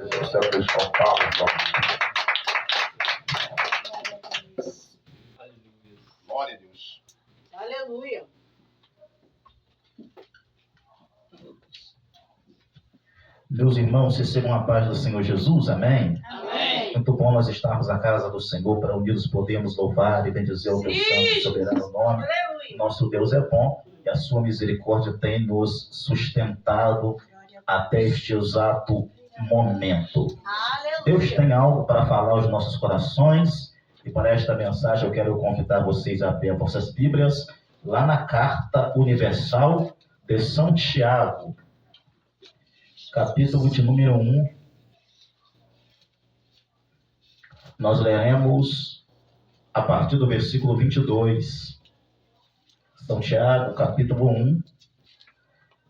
Você fez com palmas, glória a Deus. Aleluia. Meus irmãos, recebam a paz do Senhor Jesus, amém? Amém. Muito bom nós estarmos na casa do Senhor, para unidos podemos louvar e bendizer o teu santo e soberano nome. Aleluia. Nosso Deus é bom e a sua misericórdia tem nos sustentado até este exato momento. Aleluia. Deus tem algo para falar aos nossos corações e para esta mensagem eu quero convidar vocês a abrir as vossas Bíblias lá na Carta Universal de São Tiago, capítulo de número 1. Nós leremos a partir do versículo 22. São Tiago, capítulo 1,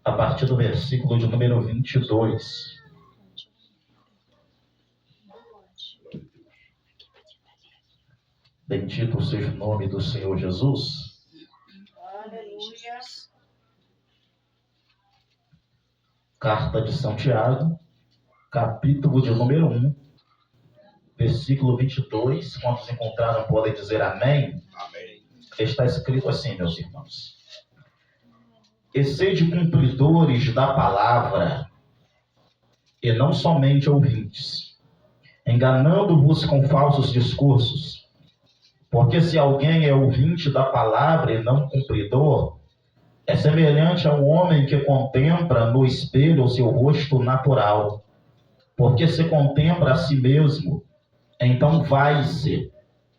a partir do versículo de número 22. Bendito seja o nome do Senhor Jesus. Aleluia. Carta de São Tiago, capítulo de número 1, versículo 22. Quantos encontraram podem dizer amém? Amém. Está escrito assim, meus irmãos: e sede cumpridores da palavra, e não somente ouvintes, enganando-vos com falsos discursos. Porque se alguém é ouvinte da palavra e não cumpridor, é semelhante a um homem que contempla no espelho o seu rosto natural. Porque se contempla a si mesmo, então vai-se,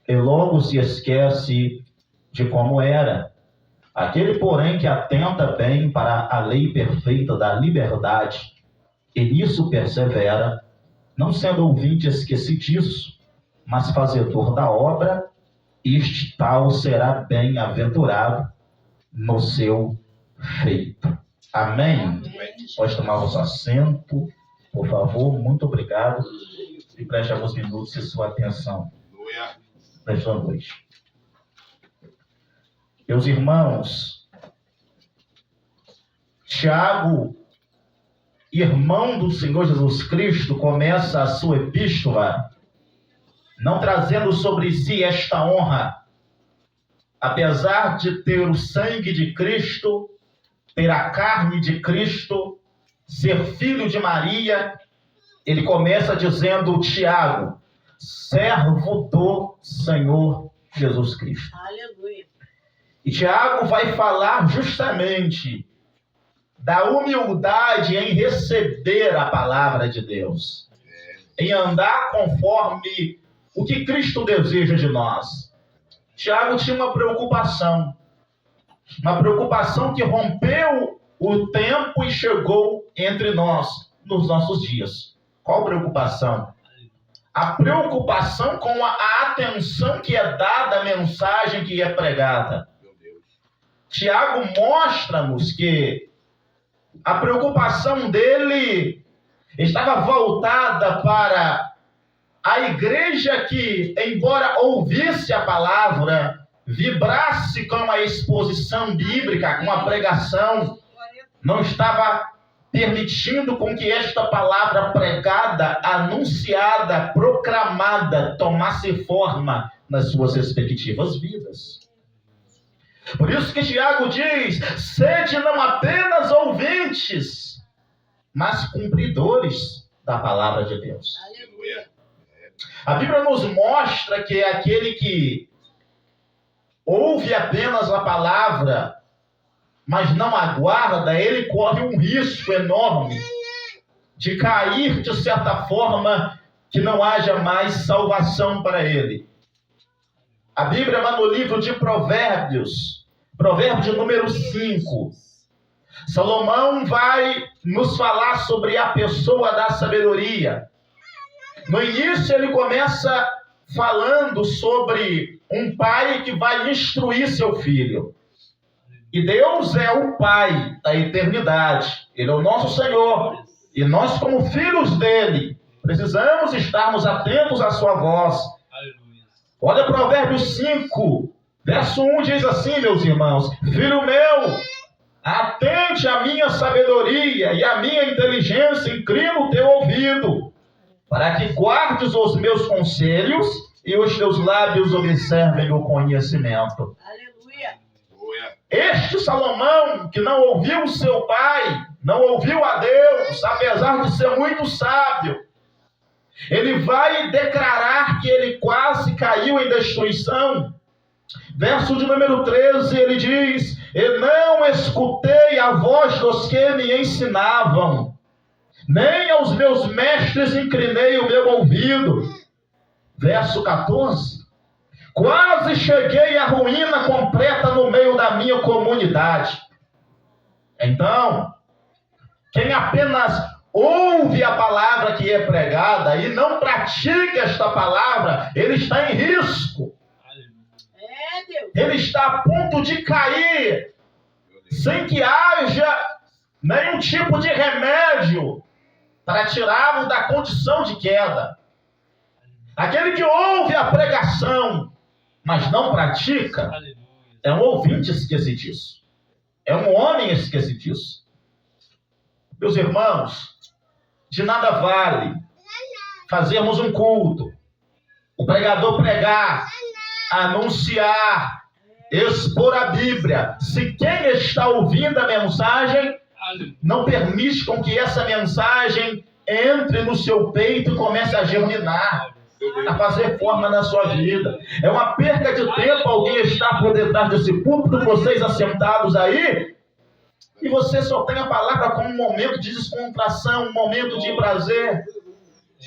e logo se esquece de como era. Aquele, porém, que atenta bem para a lei perfeita da liberdade, e nisso persevera, não sendo ouvinte esquecidiço, mas fazedor da obra, este tal será bem-aventurado no seu feito. Amém? Amém. Pode tomar o seu assento, por favor. Muito obrigado. E preste alguns minutos de sua atenção Aleluia. nesta noite. Meus irmãos, Tiago, irmão do Senhor Jesus Cristo, começa a sua epístola não trazendo sobre si esta honra. Apesar de ter o sangue de Cristo, ter a carne de Cristo, ser filho de Maria, ele começa dizendo: Tiago, servo do Senhor Jesus Cristo. Aleluia. E Tiago vai falar justamente da humildade em receber a palavra de Deus, em andar conforme o que Cristo deseja de nós. Tiago tinha uma preocupação que rompeu o tempo e chegou entre nós nos nossos dias. Qual preocupação? A preocupação com a atenção que é dada à mensagem que é pregada. Tiago mostra-nos que a preocupação dele estava voltada para a igreja que, embora ouvisse a palavra, vibrasse com a exposição bíblica, com a pregação, não estava permitindo com que esta palavra pregada, anunciada, proclamada, tomasse forma nas suas respectivas vidas. Por isso que Tiago diz: sede não apenas ouvintes, mas cumpridores da palavra de Deus. Aleluia. A Bíblia nos mostra que aquele que ouve apenas a palavra, mas não aguarda, ele corre um risco enorme de cair, de certa forma, que não haja mais salvação para ele. A Bíblia vai no livro de Provérbios, provérbio de número 5. Salomão vai nos falar sobre a pessoa da sabedoria. No início ele começa falando sobre um pai que vai instruir seu filho. E Deus é o Pai da eternidade. Ele é o nosso Senhor. E nós, como filhos dele, precisamos estarmos atentos à sua voz. Olha Provérbios 5, verso 1 diz assim, meus irmãos: filho meu, atente à minha sabedoria e à minha inteligência, inclina o teu ouvido. para que guardes os meus conselhos e os teus lábios observem o conhecimento. Aleluia. Aleluia. Este Salomão, que não ouviu seu pai, não ouviu a Deus, apesar de ser muito sábio, ele vai declarar que ele quase caiu em destruição. Verso de número 13, ele diz: e não escutei a voz dos que me ensinavam, nem aos meus mestres inclinei o meu ouvido. Verso 14, quase cheguei à ruína completa no meio da minha comunidade. Então, quem apenas ouve a palavra que é pregada e não pratica esta palavra, ele está em risco. É, Deus. Ele está a ponto de cair, sem que haja nenhum tipo de remédio para tirá-lo da condição de queda. Aquele que ouve a pregação, mas não pratica, é um ouvinte esquecediço. É um homem esquecediço. Meus irmãos, de nada vale fazermos um culto, o pregador pregar, anunciar, expor a Bíblia, se quem está ouvindo a mensagem não permite com que essa mensagem entre no seu peito e comece a germinar, a fazer forma na sua vida. É uma perca de tempo alguém estar por detrás desse púlpito, vocês assentados aí, e você só tem a palavra como um momento de descontração, um momento de prazer.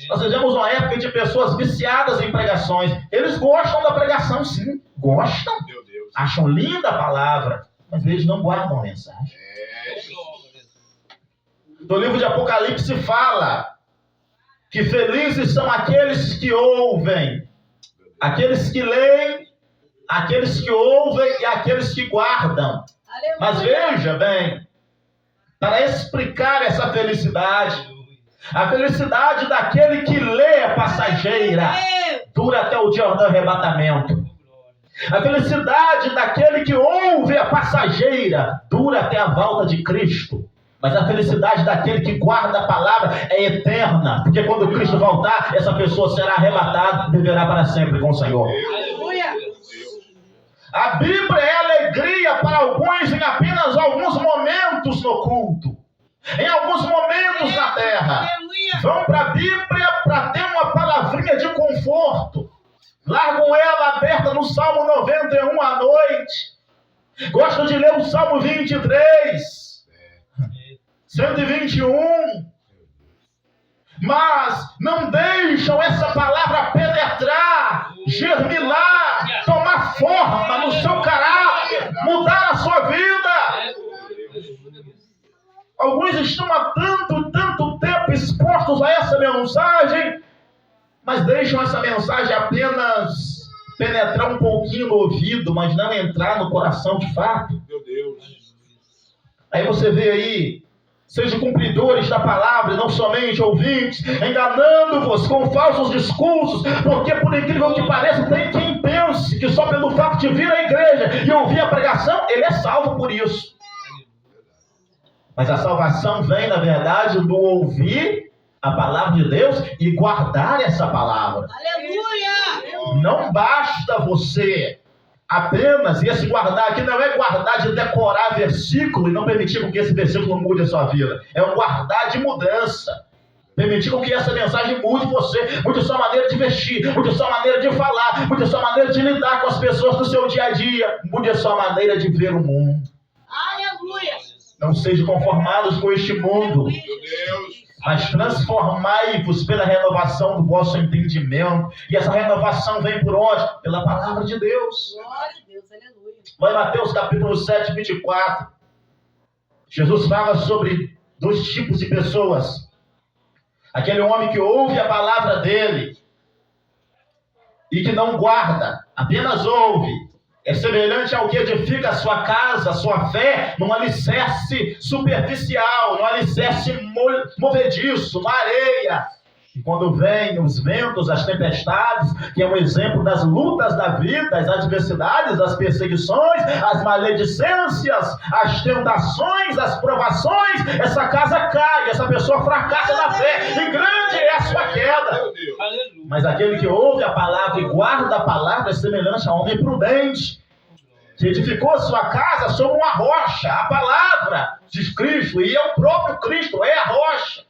Nós vivemos uma época de pessoas viciadas em pregações. Eles gostam da pregação, sim. Gostam. Meu Deus. Acham linda a palavra, mas eles não guardam a mensagem. No livro de Apocalipse fala que felizes são aqueles que ouvem, aqueles que leem, aqueles que ouvem e aqueles que guardam. Aleluia. Mas veja bem, para explicar essa felicidade, a felicidade daquele que lê é passageira, dura até o dia do arrebatamento. A felicidade daquele que ouve é passageira, dura até a volta de Cristo. Mas a felicidade daquele que guarda a palavra é eterna, porque quando Cristo voltar, essa pessoa será arrebatada e viverá para sempre com o Senhor. Aleluia. A Bíblia é alegria para alguns em apenas alguns momentos no culto, em alguns momentos na terra. Aleluia. Vão para a Bíblia para ter uma palavrinha de conforto. Largam ela aberta no Salmo 91 à noite. Gostam de ler o Salmo 23, 121. Mas não deixam essa palavra penetrar, germinar, tomar forma no seu caráter, mudar a sua vida. Alguns estão há tanto tempo expostos a essa mensagem, mas deixam essa mensagem apenas penetrar um pouquinho no ouvido, mas não entrar no coração de fato. Meu Deus. Aí você vê aí, sejam cumpridores da palavra e não somente ouvintes, enganando-vos com falsos discursos, porque por incrível que pareça, tem quem pense que só pelo fato de vir à igreja e ouvir a pregação, ele é salvo por isso. Mas a salvação vem, na verdade, do ouvir a palavra de Deus e guardar essa palavra. Aleluia. Não basta você apenas, e esse guardar aqui não é guardar de decorar versículo e não permitir com que esse versículo mude a sua vida. É um guardar de mudança. Permitir com que essa mensagem mude você, mude a sua maneira de vestir, mude a sua maneira de falar, mude a sua maneira de lidar com as pessoas do seu dia a dia, mude a sua maneira de ver o mundo. Aleluia. Não sejam conformados com este mundo, Meu Deus. mas transformai-vos pela renovação do vosso entendimento. E essa renovação vem por onde? Pela palavra de Deus. Glória a Deus. Aleluia. Lá em Mateus capítulo 7, 24, Jesus fala sobre dois tipos de pessoas. Aquele homem que ouve a palavra dele e que não guarda, apenas ouve. É semelhante ao que edifica a sua casa, a sua fé, num alicerce superficial, num alicerce movediço, na areia. E quando vêm os ventos, as tempestades, que é um exemplo das lutas da vida, as adversidades, as perseguições, as maledicências, as tentações, as provações, essa casa cai, essa pessoa fracassa na fé, e grande é a sua queda. Meu Deus. Aleluia. Mas aquele que ouve a palavra e guarda a palavra é semelhante a um homem prudente, que edificou a sua casa sobre uma rocha, a palavra de Cristo, e é o próprio Cristo, é a rocha.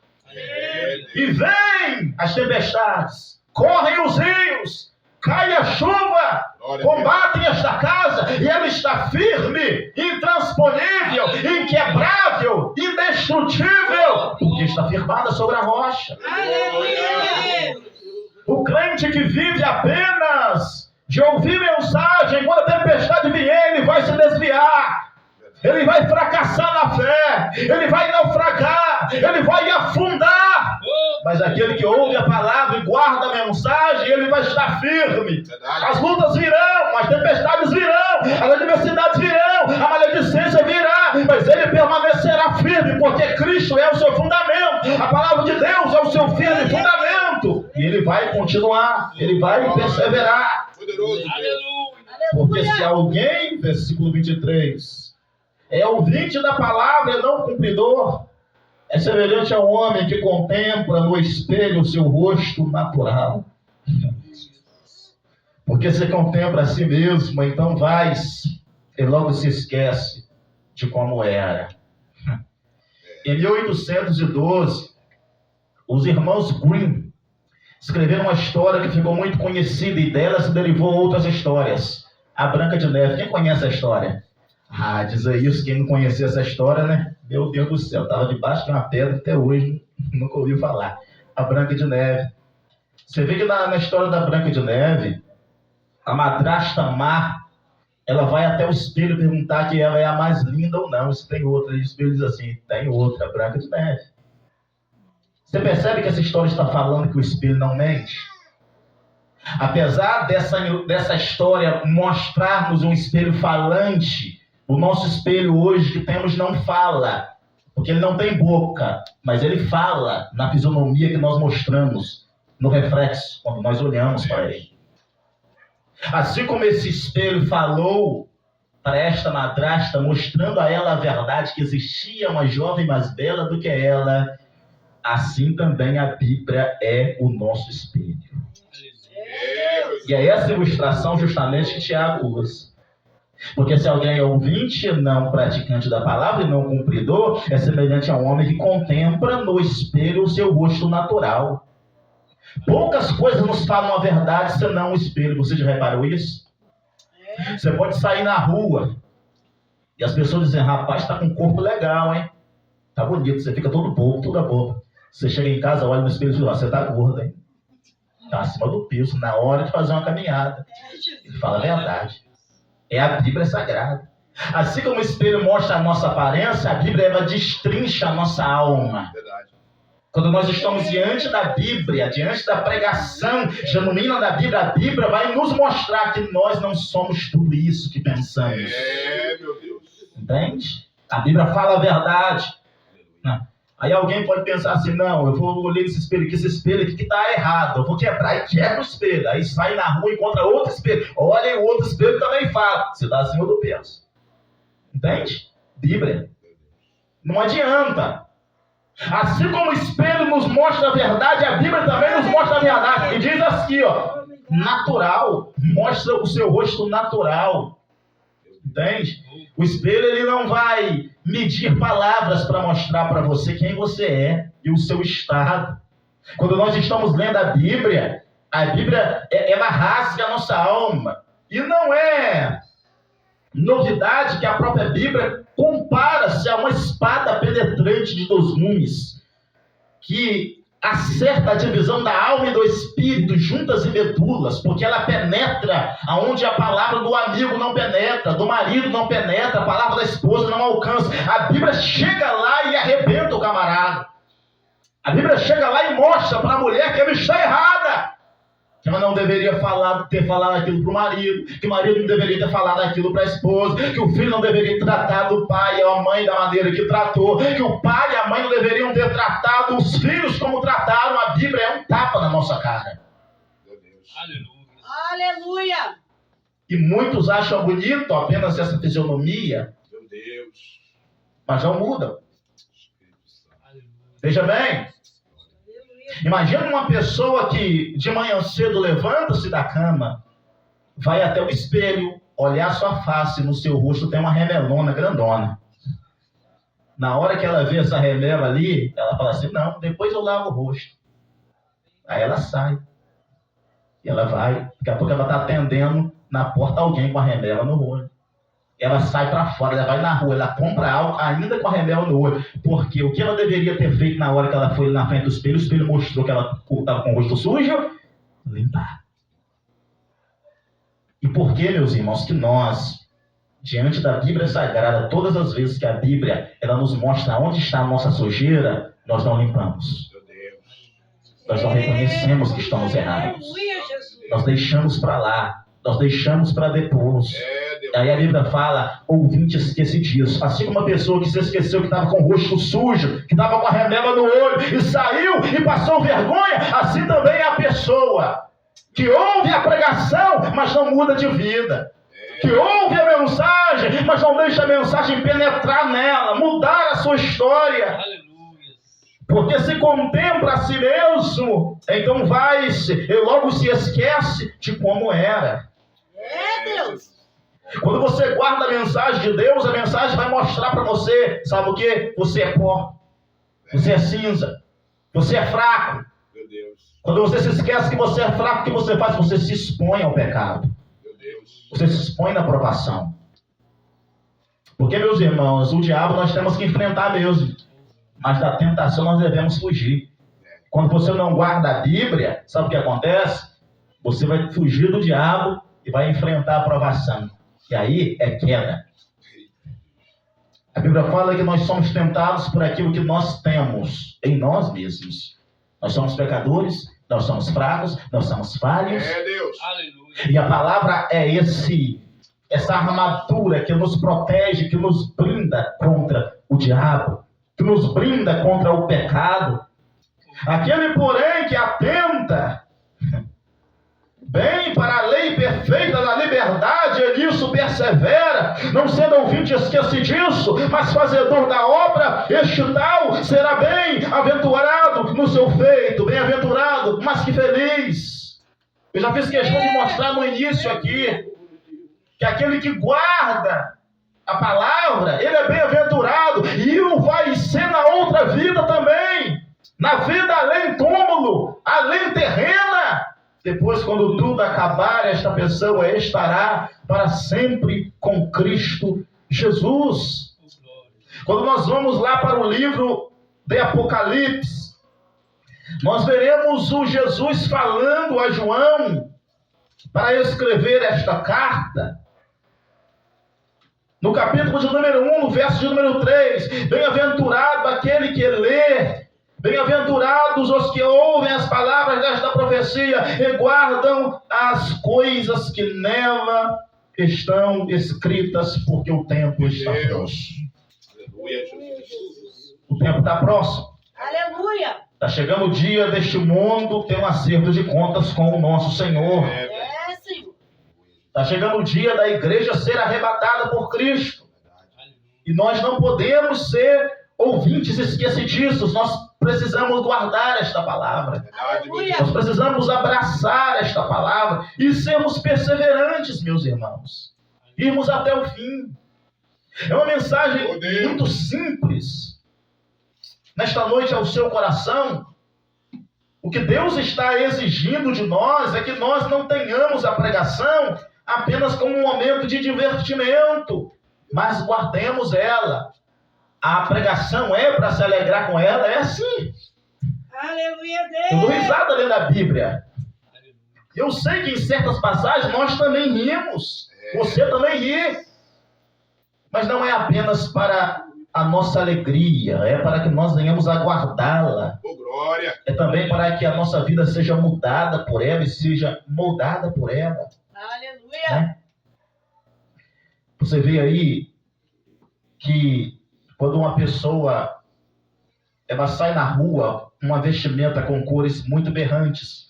E vem as tempestades, correm os rios, cai a chuva, combatem esta casa, e ela está firme, intransponível, inquebrável, indestrutível, porque está firmada sobre a rocha. Aleluia. O crente que vive apenas de ouvir mensagem, quando a tempestade vier, ele vai se desviar, ele vai fracassar na fé, ele vai naufragar, ele vai afundar. Mas aquele que ouve a palavra e guarda a mensagem, ele vai estar firme. As lutas virão, as tempestades virão, as adversidades virão, a maledicência virá, mas ele permanecerá firme, porque Cristo é o seu fundamento, a palavra de Deus é o seu firme fundamento, e ele vai continuar, ele vai perseverar. Poderoso Deus. Aleluia. Porque se alguém, versículo 23, é ouvinte da palavra e não cumpridor, é semelhante ao homem que contempla no espelho o seu rosto natural. Porque se contempla a si mesmo, então vais e logo se esquece de como era. Em 1812, os irmãos Grimm escreveram uma história que ficou muito conhecida, e dela se derivou outras histórias. A Branca de Neve. Quem conhece a história? Ah, dizer isso, quem não conhecia essa história, né? Meu Deus do céu, estava debaixo de uma pedra até hoje, nunca ouviu falar. A Branca de Neve. Você vê que na história da Branca de Neve, a madrasta má, ela vai até o espelho perguntar que ela é a mais linda ou não, se tem outra. E o espelho diz assim, tem outra, Branca de Neve. Você percebe que essa história está falando que o espelho não mente? Apesar dessa história mostrarmos um espelho falante, o nosso espelho hoje que temos não fala, porque ele não tem boca, mas ele fala na fisionomia que nós mostramos, no reflexo, quando nós olhamos para ele. Assim como esse espelho falou para esta madrasta, mostrando a ela a verdade que existia uma jovem mais bela do que ela, assim também a Bíblia é o nosso espelho. E é essa ilustração justamente que Tiago usa. Porque se alguém é ouvinte, não praticante da palavra e não cumpridor, é semelhante a um homem que contempla no espelho o seu rosto natural. Poucas coisas nos falam a verdade senão o espelho. Você já reparou isso? Você pode sair na rua e as pessoas dizem, rapaz, está com um corpo legal, hein? Tá bonito, você fica todo bobo, toda boba. Você chega em casa, olha no espelho e diz, você tá gordo, hein? Tá acima do peso, na hora de fazer uma caminhada. Ele fala a verdade. É a Bíblia sagrada. Assim como o espelho mostra a nossa aparência, a Bíblia ela destrincha a nossa alma. Verdade. Quando nós estamos diante da Bíblia, diante da pregação genuína da Bíblia, a Bíblia vai nos mostrar que nós não somos tudo isso que pensamos. Meu Deus. Entende? A Bíblia fala a verdade. Aí alguém pode pensar assim, não, eu vou ler esse espelho aqui que está errado, eu vou quebrar e quebra o espelho. Aí sai na rua e encontra outro espelho. Olha, e o outro espelho também fala. Você está acima do peso. Entende? Bíblia. Não adianta. Assim como o espelho nos mostra a verdade, a Bíblia também nos mostra a verdade. E diz assim, ó, natural. Mostra o seu rosto natural. Entende? O espelho ele não vai medir palavras para mostrar para você quem você é e o seu estado. Quando nós estamos lendo a Bíblia ela rasga a nossa alma. E não é novidade que a própria Bíblia compara-se a uma espada penetrante de 2 gumes, que acerta a divisão da alma e do espírito, juntas e medulas, porque ela penetra aonde a palavra do amigo não penetra, do marido não penetra, a palavra da esposa não alcança. A Bíblia chega lá e arrebenta o camarada. A Bíblia chega lá e mostra para a mulher que ela está errada. que ela não deveria ter falado aquilo para o marido, que o marido não deveria ter falado aquilo para a esposa, que o filho não deveria tratar o pai e a mãe da maneira que tratou, que o pai e a mãe não deveriam ter tratado os filhos como trataram. A Bíblia é um tapa na nossa cara. Meu Deus. Aleluia. E muitos acham bonito apenas essa fisionomia, Meu Deus. mas não mudam. Veja bem, imagina uma pessoa que de manhã cedo levanta-se da cama, vai até o espelho, olhar sua face, no seu rosto tem uma remelona grandona. Na hora que ela vê essa remela ali, ela fala assim, não, depois eu lavo o rosto. Aí ela sai. E ela vai, daqui a pouco ela está atendendo na porta alguém com a remela no olho. Ela sai para fora, ela vai na rua, ela compra algo ainda com a remela no olho. Porque o que ela deveria ter feito na hora que ela foi na frente do espelho, o espelho mostrou que ela estava com o rosto sujo, limpar. E por que, meus irmãos, que nós, diante da Bíblia Sagrada, todas as vezes que a Bíblia ela nos mostra onde está a nossa sujeira, nós não limpamos. Meu Deus. Nós não reconhecemos que estamos errados. Aleluia, Jesus. Nós deixamos para lá, nós deixamos para depois. Deus. Aí a Bíblia fala, ouvinte, esquece disso. Assim como uma pessoa que se esqueceu que estava com o rosto sujo, que estava com a remela no olho e saiu e passou vergonha, assim também é a pessoa que ouve a pregação, mas não muda de vida. Que ouve a mensagem, mas não deixa a mensagem penetrar nela, mudar a sua história. Aleluia. Porque se contempla a si mesmo, então vai-se e logo se esquece de como era. Deus. Quando você guarda a mensagem de Deus, a mensagem vai mostrar para você, sabe o que? Você é pó, você é cinza, você é fraco. Meu Deus. Quando você se esquece que você é fraco, o que você faz? Você se expõe ao pecado. Meu Deus. Você se expõe na provação. Porque, meus irmãos, o diabo nós temos que enfrentar mesmo. Mas da tentação nós devemos fugir. Quando você não guarda a Bíblia, sabe o que acontece? Você vai fugir do diabo e vai enfrentar a provação. E aí é queda. A Bíblia fala que nós somos tentados por aquilo que nós temos em nós mesmos. Nós somos pecadores, nós somos fracos, nós somos falhos. Deus. Aleluia. E a palavra é essa armadura que nos protege, que nos blinda contra o diabo, que nos blinda contra o pecado. Aquele, porém, que atenta bem para a lei perfeita da liberdade, e nisso persevera, não sendo ouvinte esquecidiço, mas fazedor da obra, este tal será bem-aventurado no seu feito, bem-aventurado, mas que feliz. Eu já fiz questão de mostrar no início aqui, que aquele que guarda a palavra, ele é bem-aventurado, e o vai ser na outra vida também, na vida além túmulo, além terrena. Depois, quando tudo acabar, esta pessoa estará para sempre com Cristo Jesus. Quando nós vamos lá para o livro de Apocalipse, nós veremos o Jesus falando a João para escrever esta carta. No capítulo de número 1, no verso de número 3, bem-aventurado aquele que lê, bem-aventurados os que ouvem as palavras desta profecia e guardam as coisas que nela estão escritas, porque o tempo está próximo. Aleluia, Jesus. O tempo está próximo. Aleluia. Está chegando o dia deste mundo ter um acerto de contas com o nosso Senhor. Senhor. Está chegando o dia da igreja ser arrebatada por Cristo. E nós não podemos ser ouvintes esquecidiços. Nós precisamos guardar esta palavra. Aleluia. Nós precisamos abraçar esta palavra e sermos perseverantes, meus irmãos. Irmos até o fim. É uma mensagem muito simples. Nesta noite ao seu coração, o que Deus está exigindo de nós é que nós não tenhamos a pregação apenas como um momento de divertimento, mas guardemos ela. A pregação é para se alegrar com ela, é assim. Aleluia, Eu dou Deus. risada lendo a Bíblia. Eu sei que em certas passagens nós também rimos. Você também ri. Mas não é apenas para a nossa alegria, é para que nós venhamos a guardá-la. Oh, glória. É também para que a nossa vida seja mudada por ela e seja moldada por ela. Aleluia. Né? Você vê aí que quando uma pessoa ela sai na rua com uma vestimenta com cores muito berrantes,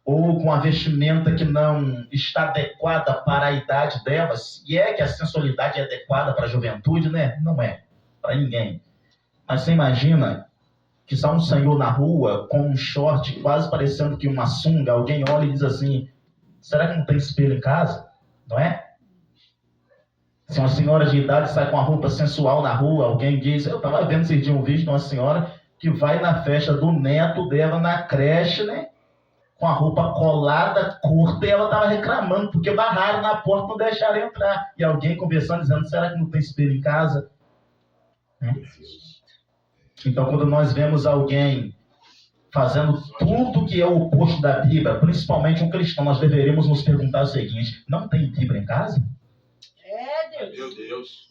ou com uma vestimenta que não está adequada para a idade dela, se é que a sensualidade é adequada para a juventude, né? Não é, para ninguém. Mas você imagina que está um senhor na rua com um short quase parecendo que uma sunga, alguém olha e diz assim, será que não tem espelho em casa? Não é? Se uma senhora de idade sai com uma roupa sensual na rua, alguém diz, eu estava vendo esse dia um vídeo de uma senhora que vai na festa do neto dela na creche, né? Com a roupa colada, curta, e ela estava reclamando, porque barraram na porta, não deixaram entrar. E alguém conversando, dizendo, será que não tem espelho em casa? Então, quando nós vemos alguém fazendo tudo que é o oposto da Bíblia, principalmente um cristão, nós deveríamos nos perguntar o seguinte, não tem Bíblia em casa? É, Deus. Meu Deus.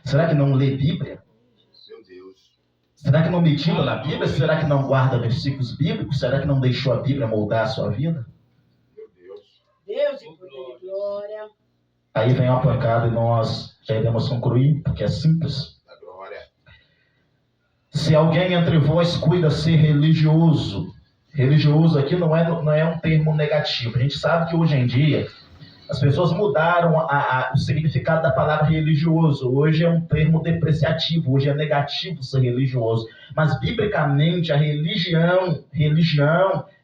Será que não lê Bíblia? Meu Deus. Será que não medita na Bíblia? Será que não guarda versículos bíblicos? Será que não deixou a Bíblia moldar a sua vida? Meu Deus. Deus e poder e glória. Aí vem uma pancada e nós já iremos concluir, porque é simples. Da glória. Se alguém entre vós cuida ser religioso, religioso aqui não é um termo negativo. A gente sabe que hoje em dia as pessoas mudaram o significado da palavra religioso. Hoje é um termo depreciativo, hoje é negativo ser religioso. Mas, biblicamente, a religião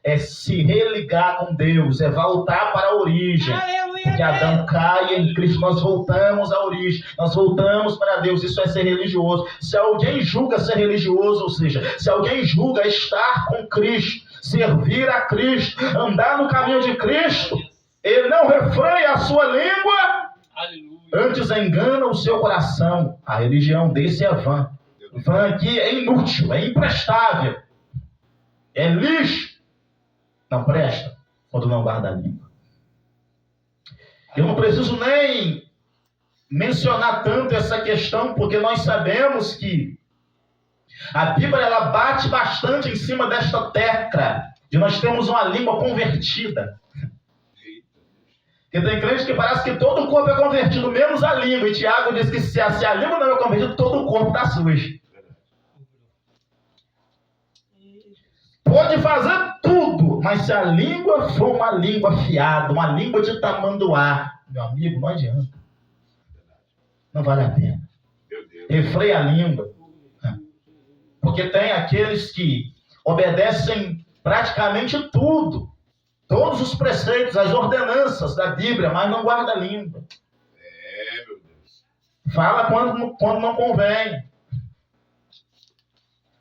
é se religar com Deus, é voltar para a origem. Aleluia, Porque Adão cai em Cristo, nós voltamos à origem, nós voltamos para Deus, isso é ser religioso. Se alguém julga ser religioso, ou seja, se alguém julga estar com Cristo, servir a Cristo, andar no caminho de Cristo, ele não refreia a sua língua, Aleluia. antes engana o seu coração. A religião desse é vã. Vã aqui é inútil, é imprestável, é lixo. Não presta quando não guarda a língua. Eu não preciso nem mencionar tanto essa questão, porque nós sabemos que a Bíblia ela bate bastante em cima desta tecla de nós temos uma língua convertida. Porque tem crente que parece que todo o corpo é convertido, menos a língua. E Tiago diz que se a língua não é convertida, todo o corpo está sujo. Pode fazer tudo, mas se a língua for uma língua afiada, uma língua de tamanduá, meu amigo, não adianta. Não vale a pena. Meu Deus. Refreia a língua. Porque tem aqueles que obedecem praticamente tudo. Todos os preceitos, as ordenanças da Bíblia, mas não guarda a língua. É, meu Deus. Fala quando não convém.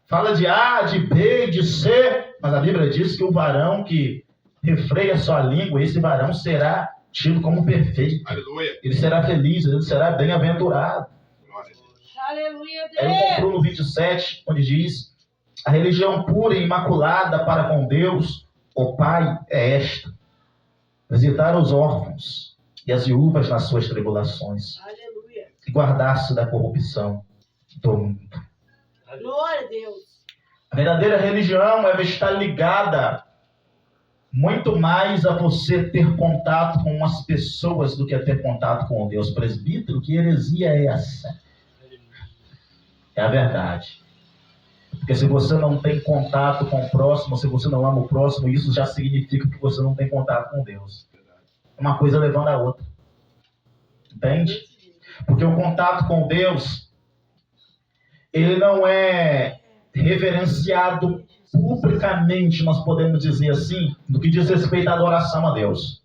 Fala de A, de B, de C, mas a Bíblia diz que o varão que refreia sua língua, esse varão será tido como perfeito. Aleluia. Ele será feliz, ele será bem-aventurado. Glória a Deus. Aleluia, Aí eu concluo Deus. no 27, onde diz, a religião pura e imaculada para com Deus, o Pai, é esta: visitar os órfãos e as viúvas nas suas tribulações, Aleluia. e guardar-se da corrupção do mundo. Glória a Deus. A verdadeira religião ela está ligada muito mais a você ter contato com as pessoas do que a ter contato com Deus. Presbítero, que heresia é essa? É a verdade. Porque se você não tem contato com o próximo, se você não ama o próximo, isso já significa que você não tem contato com Deus. Uma coisa levando a outra. Entende? Porque o contato com Deus, ele não é reverenciado publicamente, nós podemos dizer assim, no que diz respeito à adoração a Deus.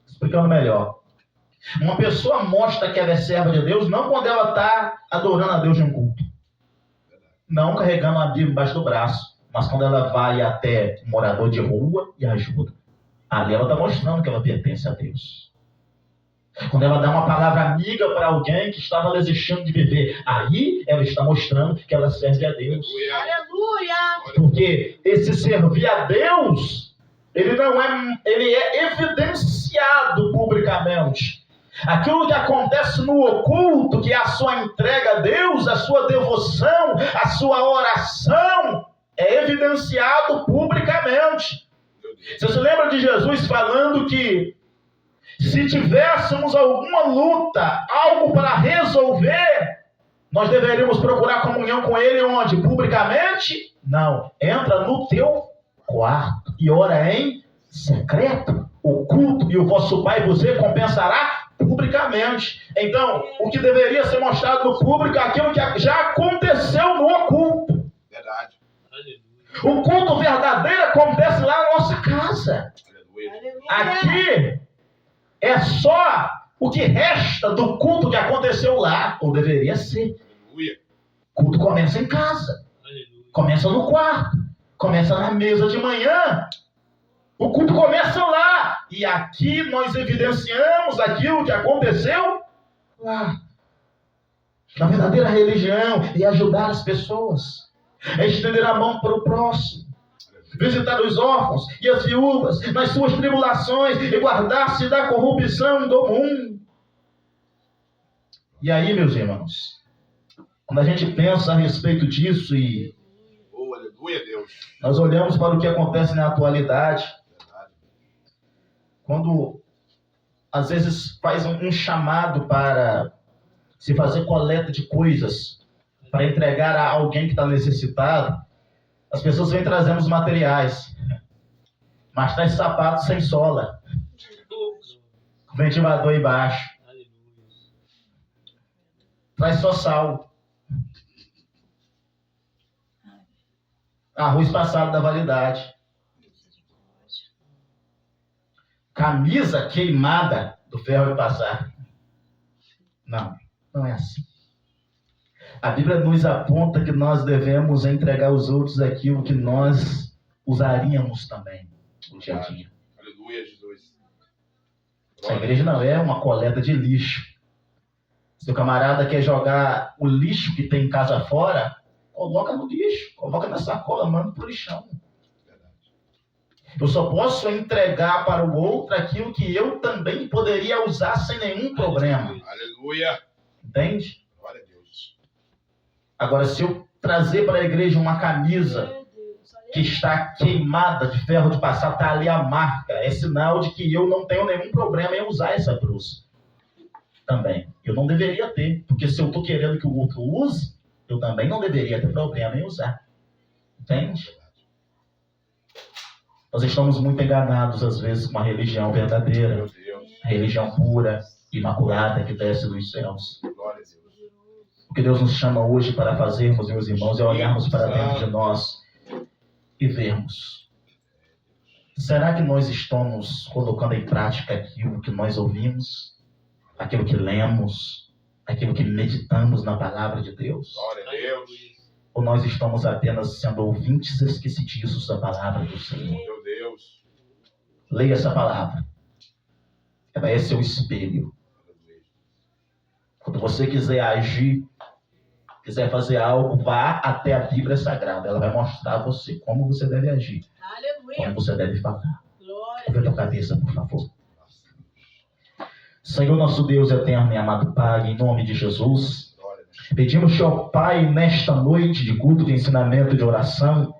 Explicando melhor. Uma pessoa mostra que ela é serva de Deus não quando ela está adorando a Deus em um culto. Não carregando a Bíblia embaixo do braço, mas quando ela vai até um morador de rua e ajuda. Ali ela está mostrando que ela pertence a Deus. Quando ela dá uma palavra amiga para alguém que estava desistindo de viver, aí ela está mostrando que ela serve a Deus. Aleluia. Porque esse servir a Deus, ele é evidenciado publicamente. Aquilo que acontece no oculto, que é a sua entrega a Deus, a sua devoção, a sua oração, é evidenciado publicamente. Você se lembra de Jesus falando que se tivéssemos alguma luta, algo para resolver, nós deveríamos procurar comunhão com Ele onde? Publicamente? Não. Entra no teu quarto e ora em secreto, oculto, e o vosso Pai vos recompensará publicamente. Então, o que deveria ser mostrado no público é aquilo que já aconteceu no oculto. Verdade. O culto verdadeiro acontece lá na nossa casa. Aleluia. Aqui é só o que resta do culto que aconteceu lá, ou deveria ser. Aleluia. O culto começa em casa, começa no quarto, começa na mesa de manhã. O culto começa lá. E aqui nós evidenciamos aquilo que aconteceu lá. Na verdadeira religião é ajudar as pessoas, é estender a mão para o próximo, visitar os órfãos e as viúvas nas suas tribulações e guardar-se da corrupção do mundo. E aí, meus irmãos, quando a gente pensa a respeito disso e aleluia, Deus. Nós olhamos para o que acontece na atualidade, Verdade. quando às vezes faz um chamado para se fazer coleta de coisas para entregar a alguém que está necessitado, as pessoas vêm trazendo os materiais, mas traz sapato sem sola, com ventilador embaixo, traz só sal, arroz passado da validade, camisa queimada do ferro de passar. Não é assim. A Bíblia nos aponta que nós devemos entregar aos outros aquilo que nós usaríamos também no dia a dia. Aleluia, Jesus. A igreja não é uma coleta de lixo. Se o camarada quer jogar o lixo que tem em casa fora, coloca no lixo, coloca na sacola, manda pro lixão. Eu só posso entregar para o outro aquilo que eu também poderia usar sem nenhum problema. Aleluia. Entende? Glória a Deus. Agora, se eu trazer para a igreja uma camisa que está queimada de ferro de passar, está ali a marca, é sinal de que eu não tenho nenhum problema em usar essa blusa. Também. Eu não deveria ter, porque se eu estou querendo que o outro use, eu também não deveria ter problema em usar. Entende? Nós estamos muito enganados, às vezes, com a religião verdadeira, Meu Deus. a religião pura, imaculada, que desce dos céus. Glória a Deus. O que Deus nos chama hoje para fazermos, meus irmãos, é olharmos para dentro de nós e vermos. Será que nós estamos colocando em prática aquilo que nós ouvimos, aquilo que lemos, aquilo que meditamos na palavra de Deus? Glória a Deus. Ou nós estamos apenas sendo ouvintes esquecidiços da palavra do Senhor? Meu Deus. Leia essa palavra. Ela é seu espelho. Quando você quiser agir, quiser fazer algo, vá até a Bíblia Sagrada. Ela vai mostrar a você como você deve agir, como Aleluia. você deve falar. Glória. Curva a tua cabeça, por favor. Senhor, nosso Deus eterno e amado Pai, em nome de Jesus, Glória a Deus. pedimos-te, ó Pai, nesta noite de culto, de ensinamento e de oração,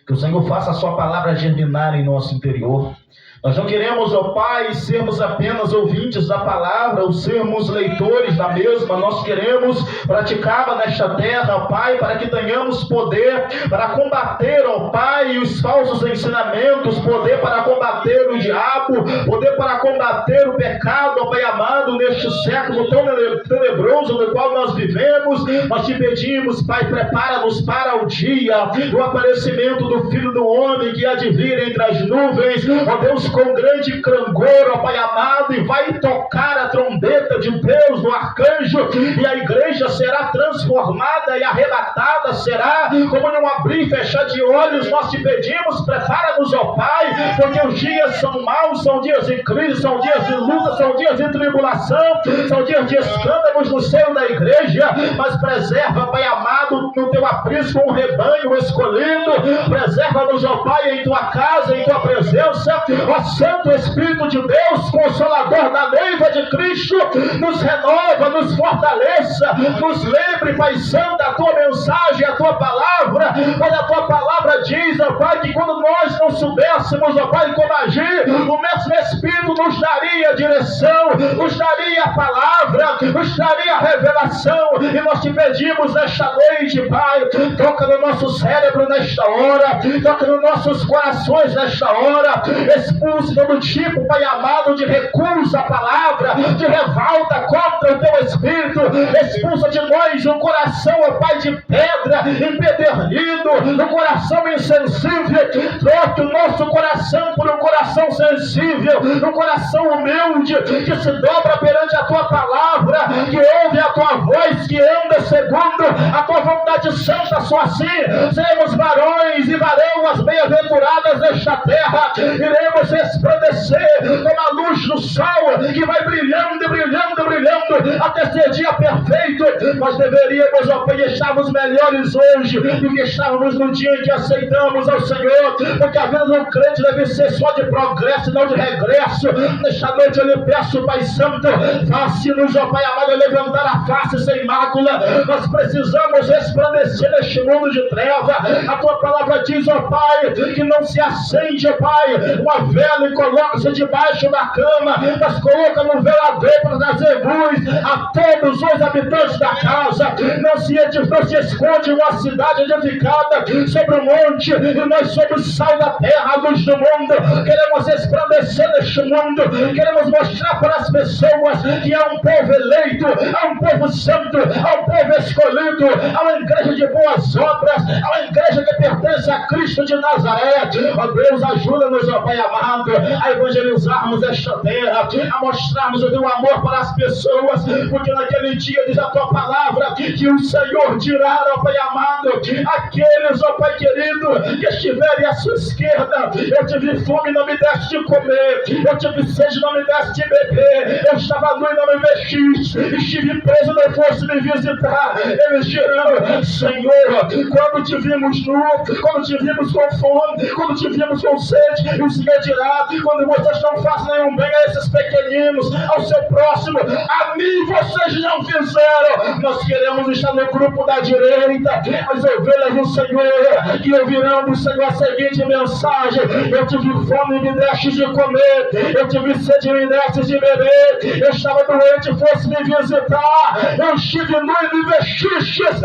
que o Senhor faça a sua palavra germinar em nosso interior. Nós não queremos, ó Pai, sermos apenas ouvintes da palavra, ou sermos leitores da mesma. Nós queremos praticá-la nesta terra, ó Pai, para que tenhamos poder para combater, ó Pai, os falsos ensinamentos, poder para combater o diabo, poder para combater o pecado, ó Pai amado, neste século tão tenebroso no qual nós vivemos. Nós te pedimos, Pai, prepara-nos para o dia do aparecimento do Filho do Homem que há de vir entre as nuvens, ó Deus, com grande clangor, ó Pai amado, e vai tocar a trombeta de Deus no arcanjo, e a igreja será transformada e arrebatada, será como num abrir e fechar de olhos. Nós te pedimos, prepara-nos, ó Pai, porque os dias são maus, são dias de crise, são dias de luta, são dias de tribulação, são dias de escândalos no seio da igreja, mas preserva, Pai amado, no teu aprisco um rebanho escolhido, preserva-nos, ó Pai, em tua casa, em tua presença, ó Santo Espírito de Deus, Consolador da noiva de Cristo, nos renova, nos fortaleça, nos lembre, Pai Santo, a tua mensagem, a tua palavra, quando a tua palavra diz, ó Pai, que quando nós não soubéssemos, ó Pai, como agir, o mesmo Espírito nos daria a direção, nos daria a palavra, nos daria a revelação, e nós te pedimos nesta noite, Pai, toca no nosso cérebro nesta hora, toca nos nossos corações nesta hora, expulse todo tipo, Pai amado, de recusa à palavra, de revolta contra o teu Espírito, expulsa de nós um coração, ó Pai, de pedra, empedernido, um coração insensível, troque o nosso coração por um coração sensível, um coração humilde, que se dobra perante a tua palavra, que ouve a tua voz, que anda segundo a tua vontade santa, só assim seremos varões e varoas bem-aventuradas nesta terra, iremos resplandecer como a luz do sol, que vai brilhando, brilhando, brilhando, até ser dia perfeito. Nós deveríamos, ó Pai, estarmos melhores hoje do que estávamos no dia em que aceitamos ao Senhor, porque a vida do crente deve ser só de progresso e não de regresso. Nesta noite eu lhe peço, Pai Santo, faça-nos, ó Pai amado, levantar a face sem mácula. Nós precisamos resplandecer neste mundo de treva. A tua palavra diz, ó Pai, que não se acende, ó Pai, uma vela e coloca-se debaixo da cama, mas coloca no velador para trazer luz a todos os habitantes da casa. Não se esconde uma cidade edificada sobre um monte, e nós somos sal da terra, a luz do mundo. Queremos resplandecer neste mundo, queremos mostrar para as pessoas que há um povo eleito, há um povo santo, há um povo escolhido, há uma igreja de boas obras, há uma igreja que pertence a Cristo de Nazaré. Ó Deus, ajuda-nos, ó Pai amado, a evangelizarmos esta terra, a mostrarmos o teu amor para as pessoas, porque naquele dia diz a tua palavra que o Senhor dirá, ó Pai amado, aqueles, ó Pai querido, que estiverem à sua esquerda: eu tive fome e não me deste de comer, eu tive sede e não me deste de beber, eu estava nu e não me vestiste, estive preso e não fosse me visitar. Eles dirão: Senhor, quando te vimos nu, quando te vimos com fome, quando te vimos com sede. E o Senhor dirá: quando vocês não fazem nenhum bem a esses pequeninos, ao seu próximo, a mim vocês não fizeram. Nós queremos estar no grupo da direita, as ovelhas do Senhor, que ouvirão do Senhor a seguinte mensagem: eu tive fome e me deste de comer, eu tive sede e me deste de beber, eu estava doente, fosse me visitar, eu estive nu e me vestistes.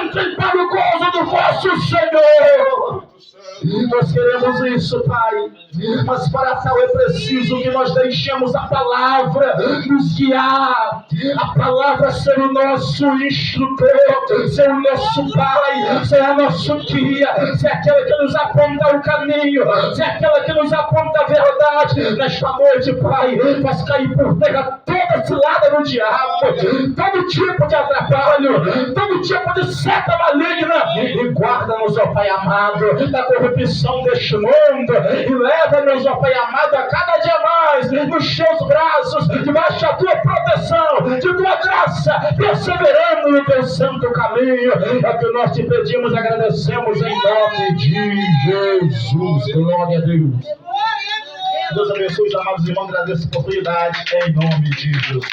Entrem para o gozo do vosso Senhor. Nós queremos isso, Pai, mas para tal é preciso que nós deixemos a palavra nos guiar, a palavra ser o nosso instrutor, ser o nosso Pai, ser o nosso guia, ser aquela que nos aponta o caminho, ser aquela que nos aponta a verdade. Nesta noite, Pai, faz cair por terra toda cilada do diabo, todo tipo de atrapalho, todo tipo de seta maligna, e guarda-nos, ó Pai amado, da corrupção deste mundo, e leva-nos, ó Pai amado, a cada dia mais nos teus braços, debaixo da tua proteção, de tua graça, perseverando no teu santo caminho. É o que nós te pedimos e agradecemos em nome de Jesus. Glória a Deus. Deus abençoe os amados irmãos, agradeço a oportunidade em nome de Jesus.